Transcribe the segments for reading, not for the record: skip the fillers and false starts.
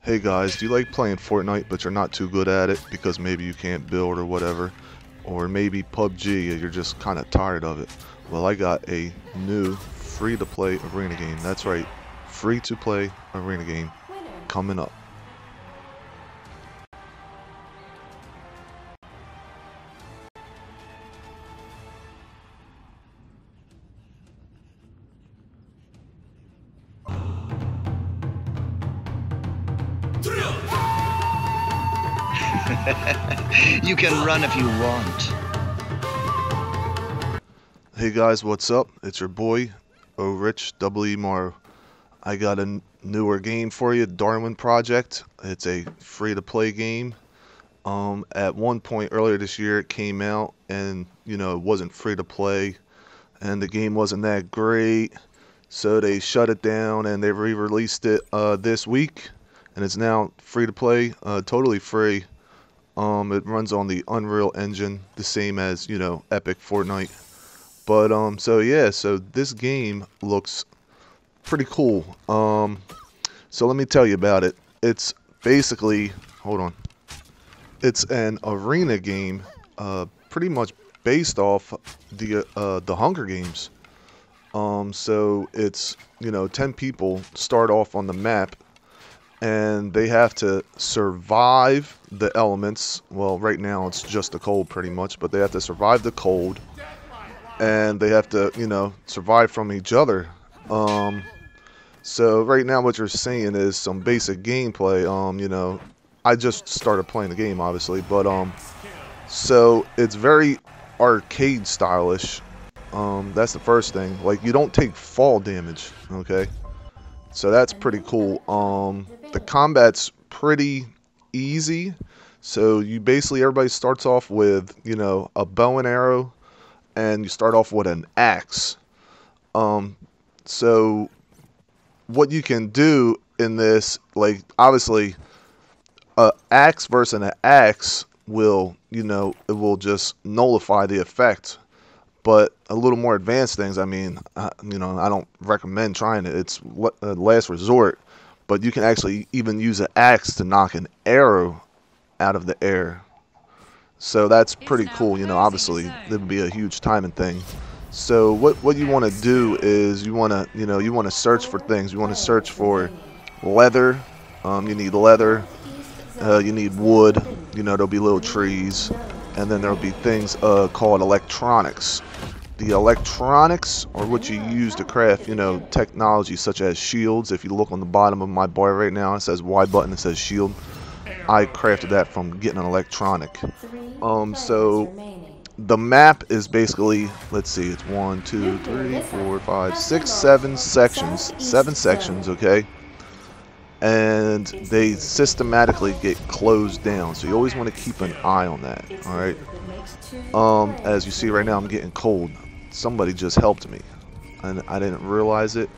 Hey guys, do you like playing Fortnite but you're not too good at it because maybe you can't build or whatever? Or maybe PUBG and you're just kind of tired of it? Well, I got a new free-to-play arena game. That's right, free-to-play arena game coming up. You can run if you want. Hey guys, what's up? It's your boy, Rich W. Morrow. I got a newer game for you, Darwin Project. It's a free-to-play game. At one point earlier this year, it came out, and it wasn't free to play, and the game wasn't that great, so they shut it down and they re-released it this week, and it's now free to play, totally free. It runs on the Unreal Engine, the same as Epic Fortnite. But so yeah, so this game looks pretty cool. So let me tell you about it. It's basically, hold on. It's an arena game, pretty much based off the Hunger Games. So it's 10 people start off on the map, and they have to survive the elements. Well, right now it's just the cold, pretty much, but they have to survive the cold, and they have to survive from each other. So right now what you're seeing is some basic gameplay. I just started playing the game, obviously, but so it's very arcade stylish. That's the first thing. Like, you don't take fall damage, okay? So that's pretty cool. The combat's pretty easy. So you basically, everybody starts off with a bow and arrow, and you start off with an axe. So what you can do in this, like, obviously, a axe versus an axe will, it will just nullify the effect. But a little more advanced things, I mean, I don't recommend trying it. It's a last resort. But you can actually even use an axe to knock an arrow out of the air. So that's pretty cool. Obviously, it would be a huge timing thing. So what you want to do is you want to search for things. You want to search for leather. You need leather. You need wood. There'll be little trees, and then there'll be things called electronics. The electronics are what you use to craft, technology such as shields. If you look on the bottom of my bar right now, it says Y button, it says shield. I crafted that from getting an electronic. So the map is basically, let's see, it's 1, 2, 3, 4, 5, 6, 7 sections. 7 sections, okay? And they systematically get closed down, so you always want to keep an eye on that. All right. As you see right now, I'm getting cold. Somebody just helped me, and I didn't realize it,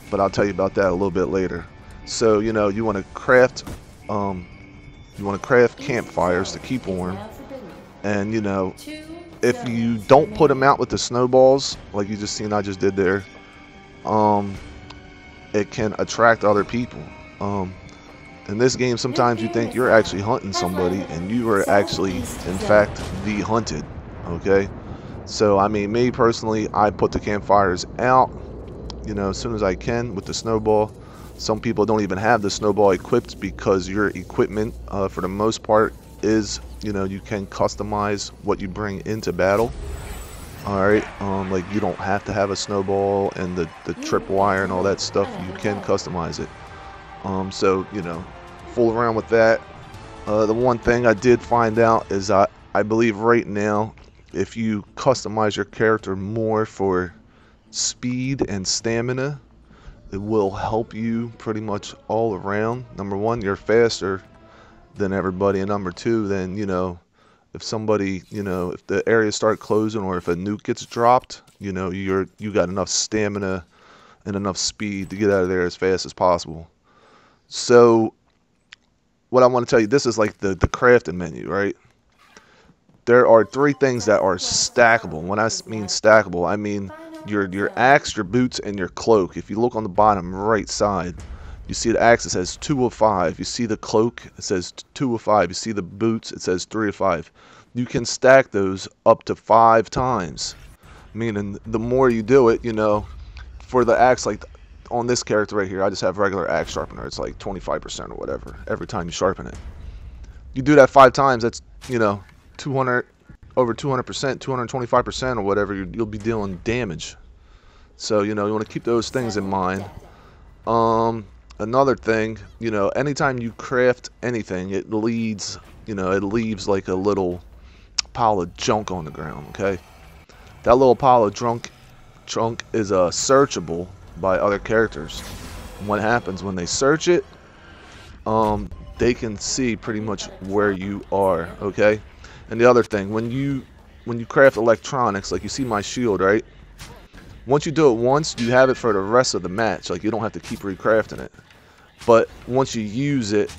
but I'll tell you about that a little bit later. So you want to craft campfires to keep warm, and if you don't put them out with the snowballs like you just seen I just did there, it can attract other people. In this game, sometimes you think you're actually hunting somebody, and you are actually, in fact, the hunted. Okay, so I mean, me personally, I put the campfires out, as soon as I can with the snowball. Some people don't even have the snowball equipped because your equipment, for the most part, is you can customize what you bring into battle. All right, like, you don't have to have a snowball and the tripwire and all that stuff. You can customize it. So fool around with that. The one thing I did find out is I believe right now, if you customize your character more for speed and stamina, it will help you pretty much all around. Number one, you're faster than everybody, and number two, then if somebody, if the areas start closing, or if a nuke gets dropped, you got enough stamina and enough speed to get out of there as fast as possible. So what I want to tell you, this is like the crafting menu, right? There are 3 things that are stackable. When I mean stackable, I mean your axe, your boots, and your cloak. If you look on the bottom right side, You see the axe, it says 2 of 5. You see the cloak, it says 2 of 5. You see the boots, it says 3 of 5. You can stack those up to 5 times. Meaning, the more you do it, for the axe, like on this character right here, I just have regular axe sharpener. It's like 25% or whatever every time you sharpen it. You do that 5 times, that's, 200, over 200%, 225% or whatever, you'll be dealing damage. So, you want to keep those things in mind. Another thing, anytime you craft anything, it leaves like a little pile of junk on the ground, okay? That little pile of junk is searchable by other characters. What happens when they search it, they can see pretty much where you are, okay? And the other thing, when you craft electronics, like you see my shield, right? Once you do it once, you have it for the rest of the match. Like, you don't have to keep recrafting it. But once you use it,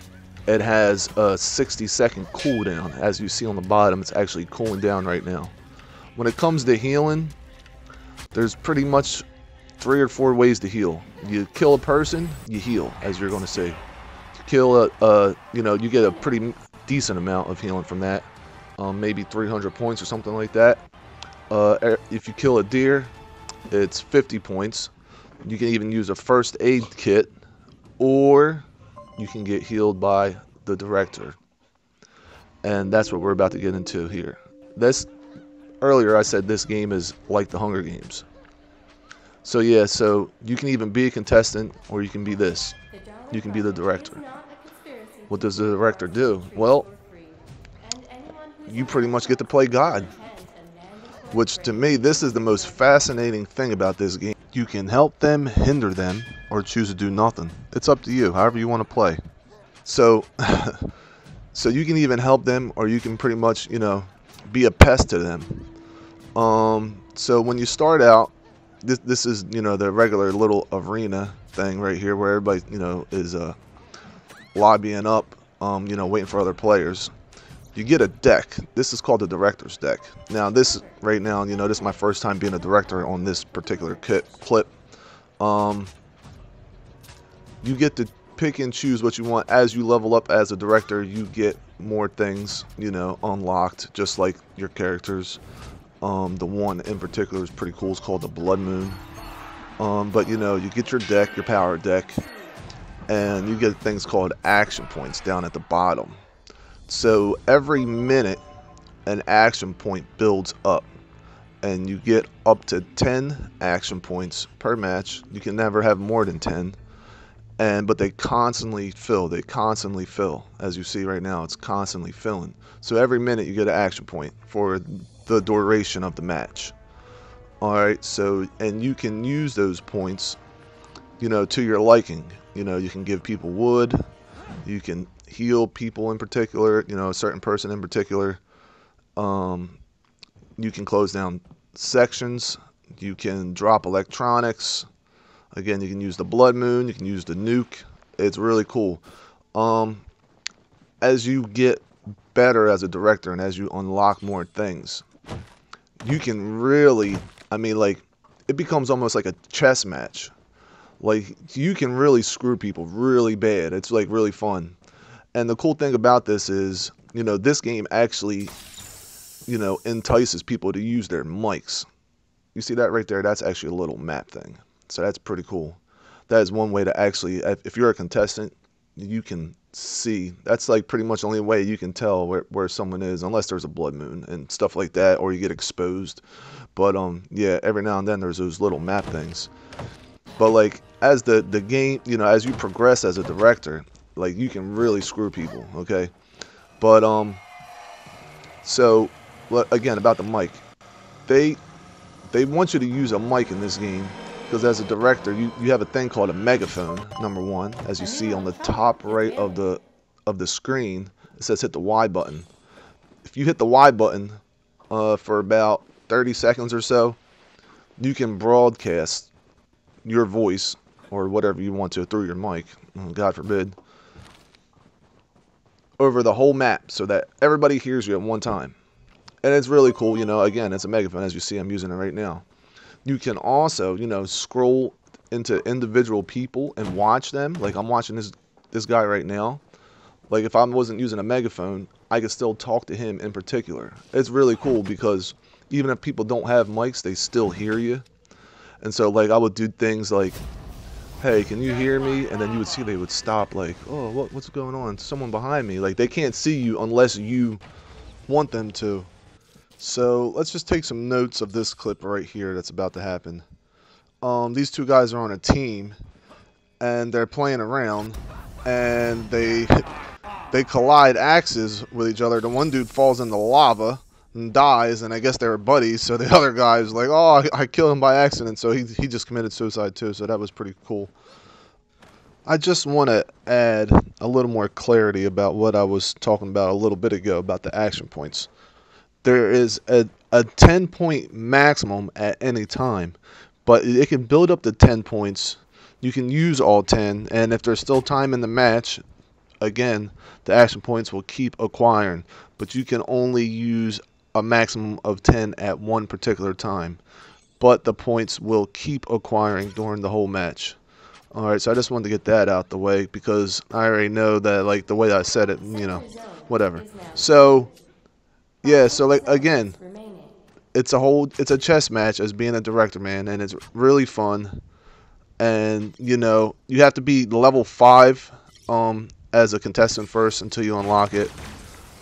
it has a 60-second cooldown. As you see on the bottom, it's actually cooling down right now. When it comes to healing, there's pretty much 3 or 4 ways to heal. You kill a person, you heal, as you're going to see. You kill you get a pretty decent amount of healing from that. Maybe 300 points or something like that. If you kill a deer, it's 50 points. You can even use a first aid kit, or you can get healed by the director. And that's what we're about to get into here. Earlier I said this game is like the Hunger Games. So yeah, so you can even be a contestant, or you can be this. You can be the director. What does the director do? Well, you pretty much get to play God. Which, to me, this is the most fascinating thing about this game. You can help them, hinder them, or choose to do nothing. It's up to you, however you want to play. So, so you can even help them, or you can pretty much, be a pest to them. So when you start out, this is, the regular little arena thing right here, where everybody, is lobbying up, waiting for other players. You get a deck. This is called the director's deck. Now, this right now, this is my first time being a director on this particular clip. You get to pick and choose what you want. As you level up as a director, you get more things, unlocked, just like your characters. The one in particular is pretty cool. It's called the Blood Moon. But, you get your deck, your power deck, and you get things called action points down at the bottom. So every minute, an action point builds up, and you get up to 10 action points per match. You can never have more than 10, but they constantly fill. They constantly fill. As you see right now, it's constantly filling. So every minute you get an action point for the duration of the match. All right. So, and you can use those points, to your liking. You can give people wood. You can heal people in particular, a certain person in particular. You can close down sections. You can drop electronics. Again, you can use the Blood Moon. You can use the nuke. It's really cool. As you get better as a director and as you unlock more things, you can really, it becomes almost like a chess match. Like, you can really screw people really bad. It's like really fun. And the cool thing about this is, this game actually, entices people to use their mics. You see that right there? That's actually a little map thing. So that's pretty cool. That is one way to actually, if you're a contestant, you can see. That's like pretty much the only way you can tell where someone is, unless there's a blood moon and stuff like that, or you get exposed. But yeah, every now and then there's those little map things. But like, as the game, as you progress as a director, like, you can really screw people, okay? But so again, about the mic, they want you to use a mic in this game, because as a director, you have a thing called a megaphone. Number one, as you see on the top right of the screen, it says hit the Y button. If you hit the Y button for about 30 seconds or so, you can broadcast your voice or whatever you want to through your mic, God forbid, over the whole map so that everybody hears you at one time. And it's really cool. Again, it's a megaphone. As you see, I'm using it right now. You can also, scroll into individual people and watch them. Like I'm watching this guy right now. Like if I wasn't using a megaphone, I could still talk to him in particular. It's really cool because even if people don't have mics, they still hear you. And so like I would do things like, "Hey, can you hear me?" And then you would see they would stop like, "Oh, what's going on? Someone behind me." Like they can't see you unless you want them to. So let's just take some notes of this clip right here that's about to happen. These two guys are on a team and they're playing around and they collide axes with each other. The one dude falls in the lava and dies, and I guess they were buddies. So the other guy is like, "Oh, I killed him by accident." So he just committed suicide too. So that was pretty cool. I just want to add a little more clarity about what I was talking about a little bit ago about the action points. There is a 10-point maximum at any time, but it can build up to 10 points. You can use all 10, and if there's still time in the match, again, the action points will keep acquiring, but you can only use a maximum of 10 at one particular time. But the points will keep acquiring during the whole match. Alright, so I just wanted to get that out the way because I already know that, like, the way I said it, whatever. So, yeah, so, like, again, it's a chess match as being a director, man, and it's really fun. And, you have to be level 5 as a contestant first until you unlock it.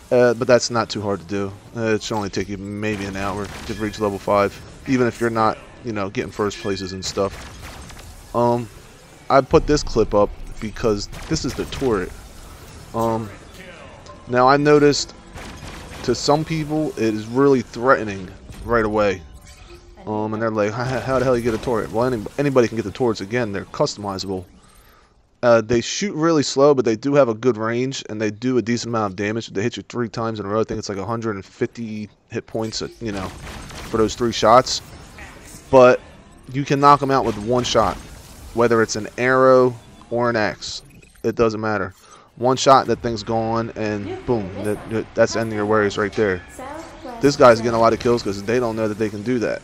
But that's not too hard to do. It should only take you maybe an hour to reach level 5, even if you're not, getting first places and stuff. I put this clip up because this is the turret. Now I noticed to some people it is really threatening right away. And they're like, how the hell you get a turret? Well, anybody can get the turrets. Again, they're customizable. They shoot really slow, but they do have a good range, and they do a decent amount of damage. They hit you 3 times in a row. I think it's like 150 hit points, for those 3 shots. But you can knock them out with one shot, whether it's an arrow or an axe. It doesn't matter. One shot, that thing's gone, and boom, that's the end of your worries right there. This guy's getting a lot of kills because they don't know that they can do that.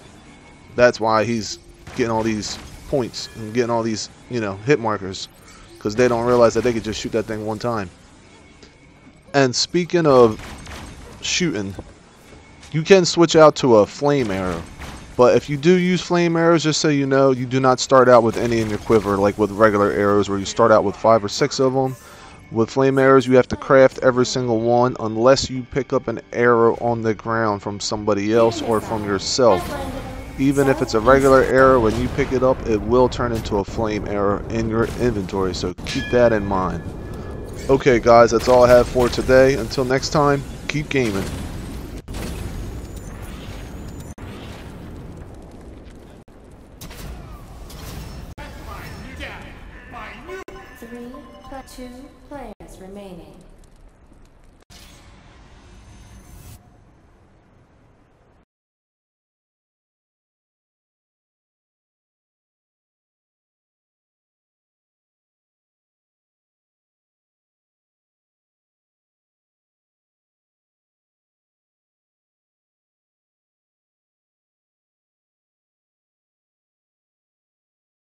That's why he's getting all these points and getting all these, hit markers, because they don't realize that they could just shoot that thing one time. And speaking of shooting, you can switch out to a flame arrow. But if you do use flame arrows, just so you know, you do not start out with any in your quiver like with regular arrows where you start out with 5 or 6 of them. With flame arrows, you have to craft every single one unless you pick up an arrow on the ground from somebody else or from yourself. Even if it's a regular arrow, when you pick it up, it will turn into a flame arrow in your inventory, so keep that in mind. Okay guys, that's all I have for today. Until next time, keep gaming.